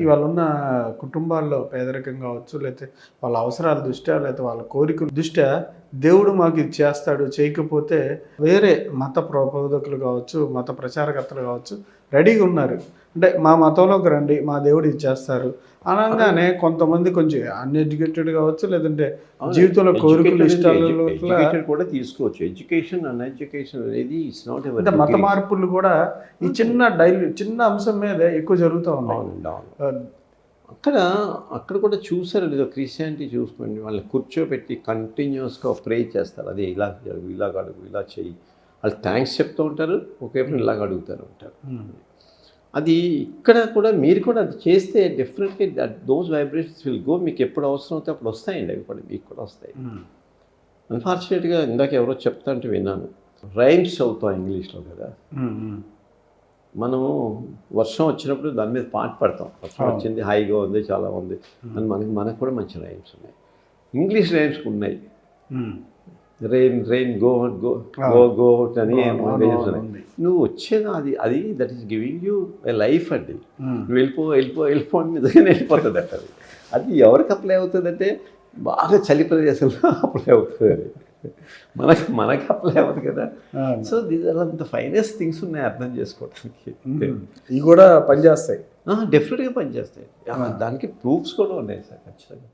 ఇవాళ ఉన్న కుటుంబాల్లో పేదరికం కావచ్చు, లేకపోతే వాళ్ళ అవసరాల దృష్ట్యా, లేకపోతే వాళ్ళ కోరికల దృష్ట్యా దేవుడు మాకు ఇది చేస్తాడు, చేయకపోతే వేరే మత ప్రబోధకులు కావచ్చు, మత ప్రచారకర్తలు కావచ్చు రెడీగా ఉన్నారు. అంటే మా మతంలోకి రండి, మా దేవుడు ఇది చేస్తారు అనగానే కొంతమంది కొంచెం అన్ఎడ్యుకేటెడ్ కావచ్చు, లేదంటే జీవితంలో కోరికలు ఇష్టాలు కూడా తీసుకోవచ్చు. ఎడ్యుకేషన్ అన్ఎడ్యుకేషన్ అనేది ఇట్స్ నాట్ అంటే మత మార్పులు కూడా ఈ చిన్న అంశం మీద ఎక్కువ జరుగుతూ ఉన్నాయి. అక్కడ కూడా చూసారు లేదో, క్రిస్టియానిటీ చూసుకోండి, వాళ్ళని కూర్చోబెట్టి కంటిన్యూస్గా ప్రే చేస్తారు. అదే ఇలా అడుగు, ఇలాగ అడుగు, ఇలా చెయ్యి, వాళ్ళు థ్యాంక్స్ చెప్తూ ఉంటారు, ఒకేప్పుడు ఇలాగ అడుగుతూ ఉంటారు. అది ఇక్కడ కూడా మీరు కూడా అది చేస్తే definitely those vibrations will go. మీకు ఎప్పుడు అవసరం అవుతే అప్పుడు వస్తాయండి, అవి కూడా మీకు కూడా వస్తాయి. అన్ఫార్చునేట్గా ఇందాక ఎవరో చెప్తా అంటే విన్నాను, రైమ్స్ చదువుతాం ఇంగ్లీష్లో కదా, మనము వర్షం వచ్చినప్పుడు దాని మీద పాట పడతాం, వర్షం వచ్చింది, హాయిగా ఉంది, చాలా ఉంది అని మనకు కూడా మంచి రైమ్స్ ఉన్నాయి. ఇంగ్లీష్ రైమ్స్ ఉన్నాయి, rain rain go go go go out అని రైమ్స్ ఉన్నాయి. నువ్వు వచ్చేది అది that is giving you A life అండి. నువ్వు వెళ్ళిపో అని నిజంగానే వెళ్ళిపోతుంది అంట. అది ఎవరికి అప్లై అవుతుంది అంటే బాగా చలి ప్రదేశంలో అప్లై అవుతుంది. అది మనకు అప్లై అవ్వదు కదా. So these are the finest things ఉన్నాయి అర్థం చేసుకోవడానికి. ఇవి కూడా పనిచేస్తాయి, డెఫినెట్గా పనిచేస్తాయి. దానికి ప్రూఫ్స్ కూడా ఉన్నాయి సార్, ఖచ్చితంగా.